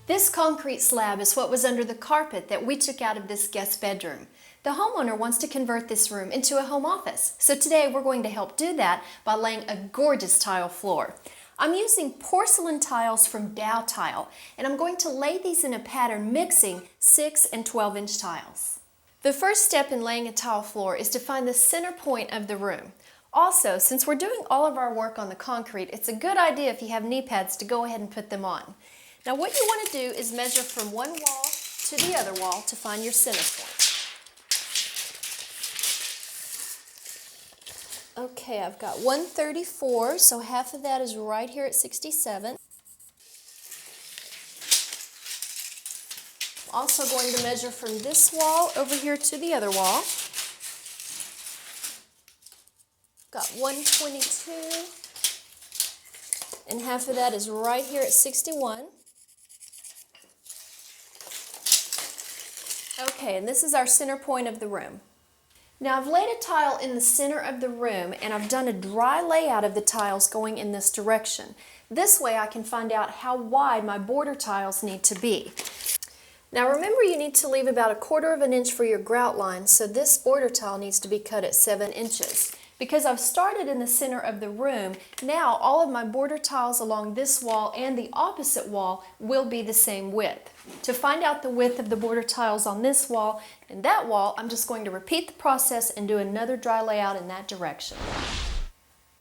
This concrete slab is what was under the carpet that we took out of this guest bedroom. The homeowner wants to convert this room into a home office, so today we're going to help do that by laying a gorgeous tile floor. I'm using porcelain tiles from Dal-Tile, and I'm going to lay these in a pattern mixing 6 and 12-inch tiles. The first step in laying a tile floor is to find the center point of the room. Also, since we're doing all of our work on the concrete, it's a good idea if you have knee pads to go ahead and put them on. Now what you want to do is measure from one wall to the other wall to find your center point. Okay, I've got 134, so half of that is right here at 67. I'm also going to measure from this wall over here to the other wall. Got 122, and half of that is right here at 61. Okay, and this is our center point of the room. Now I've laid a tile in the center of the room and I've done a dry layout of the tiles going in this direction. This way I can find out how wide my border tiles need to be. Now remember, you need to leave about 1/4 of an inch for your grout line, so this border tile needs to be cut at 7 inches. Because I've started in the center of the room, now all of my border tiles along this wall and the opposite wall will be the same width. To find out the width of the border tiles on this wall and that wall, I'm just going to repeat the process and do another dry layout in that direction.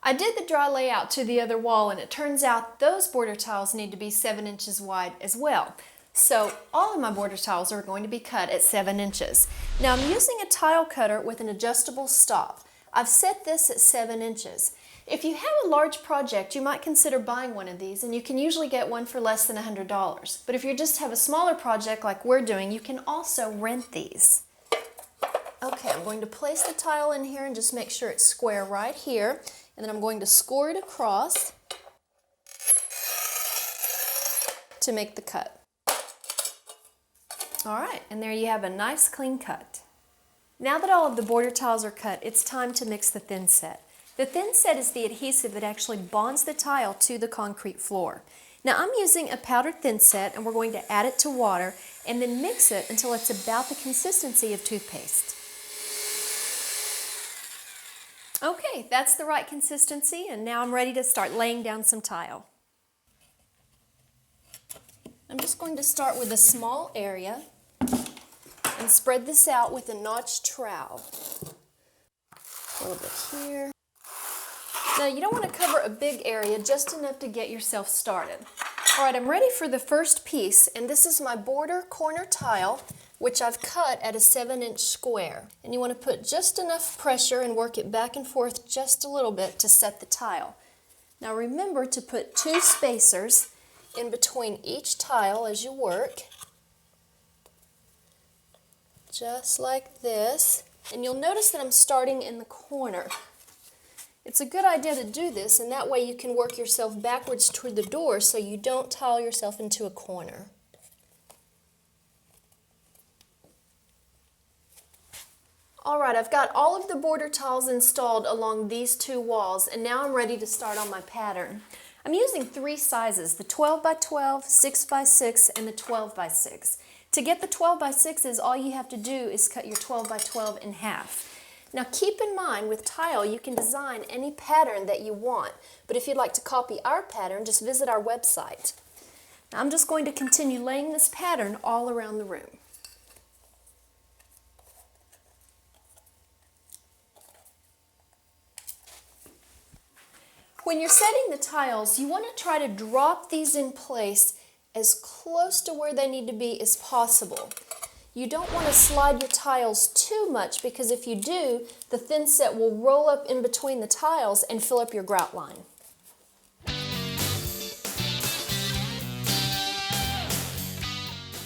I did the dry layout to the other wall, and it turns out those border tiles need to be 7 inches wide as well. So all of my border tiles are going to be cut at 7 inches. Now I'm using a tile cutter with an adjustable stop. I've set this at 7 inches. If you have a large project, you might consider buying one of these, and you can usually get one for less than $100. But if you just have a smaller project like we're doing, you can also rent these. Okay, I'm going to place the tile in here and just make sure it's square right here, and then I'm going to score it across to make the cut. All right, and there you have a nice clean cut. Now that all of the border tiles are cut, it's time to mix the Thinset. The Thinset is the adhesive that actually bonds the tile to the concrete floor. Now I'm using a powdered Thinset, and we're going to add it to water and then mix it until it's about the consistency of toothpaste. Okay, that's the right consistency, and now I'm ready to start laying down some tile. I'm just going to start with a small area and spread this out with a notched trowel. A little bit here. Now you don't want to cover a big area, just enough to get yourself started. Alright, I'm ready for the first piece, and this is my border corner tile, which I've cut at a 7-inch square. And you want to put just enough pressure and work it back and forth just a little bit to set the tile. Now remember to put 2 spacers in between each tile as you work. Just like this, and you'll notice that I'm starting in the corner. It's a good idea to do this, and that way you can work yourself backwards toward the door so you don't tile yourself into a corner. Alright, I've got all of the border tiles installed along these 2 walls, and now I'm ready to start on my pattern. I'm using 3 sizes, the 12 by 12, 6 by 6, and the 12 by 6. To get the 12 by 6s, all you have to do is cut your 12 by 12 in half. Now keep in mind, with tile you can design any pattern that you want, but if you'd like to copy our pattern, just visit our website. Now I'm just going to continue laying this pattern all around the room. When you're setting the tiles, you want to try to drop these in place as close to where they need to be as possible. You don't want to slide your tiles too much, because if you do, the Thinset will roll up in between the tiles and fill up your grout line.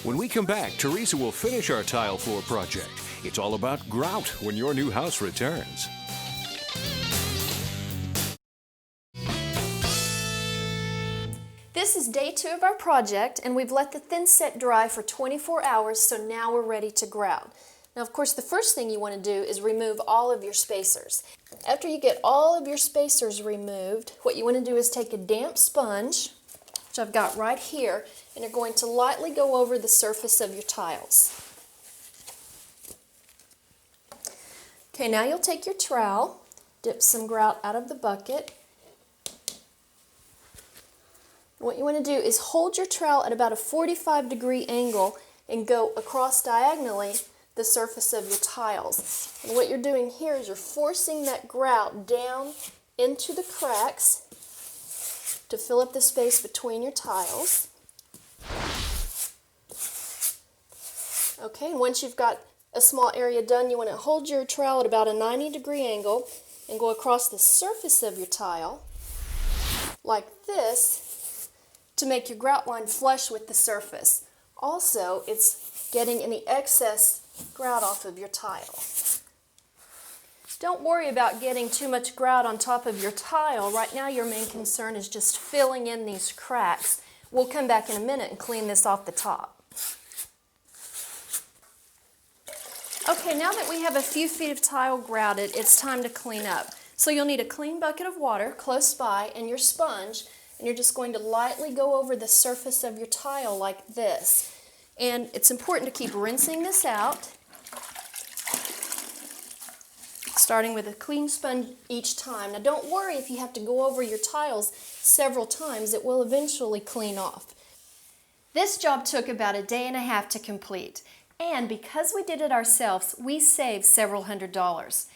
When we come back, Teresa will finish our tile floor project. It's all about grout when your new house returns. This is day 2 of our project, and we've let the Thinset dry for 24 hours, so now we're ready to grout. Now, of course, the first thing you want to do is remove all of your spacers. After you get all of your spacers removed, what you want to do is take a damp sponge which I've got right here, and are going to lightly go over the surface of your tiles. Okay, now you'll take your trowel, dip some grout out of the bucket. What you want to do is hold your trowel at about a 45-degree angle and go across diagonally the surface of your tiles. And what you're doing here is you're forcing that grout down into the cracks to fill up the space between your tiles. Okay, and once you've got a small area done, you want to hold your trowel at about a 90-degree angle and go across the surface of your tile like this to make your grout line flush with the surface. Also, it's getting any excess grout off of your tile. Don't worry about getting too much grout on top of your tile. Right now your main concern is just filling in these cracks. We'll come back in a minute and clean this off the top. Okay, now that we have a few feet of tile grouted, it's time to clean up. So you'll need a clean bucket of water close by and your sponge, and you're just going to lightly go over the surface of your tile like this. And it's important to keep rinsing this out, starting with a clean sponge each time. Now don't worry if you have to go over your tiles several times, it will eventually clean off. This job took about a day and a half to complete, and because we did it ourselves, we saved several $100s.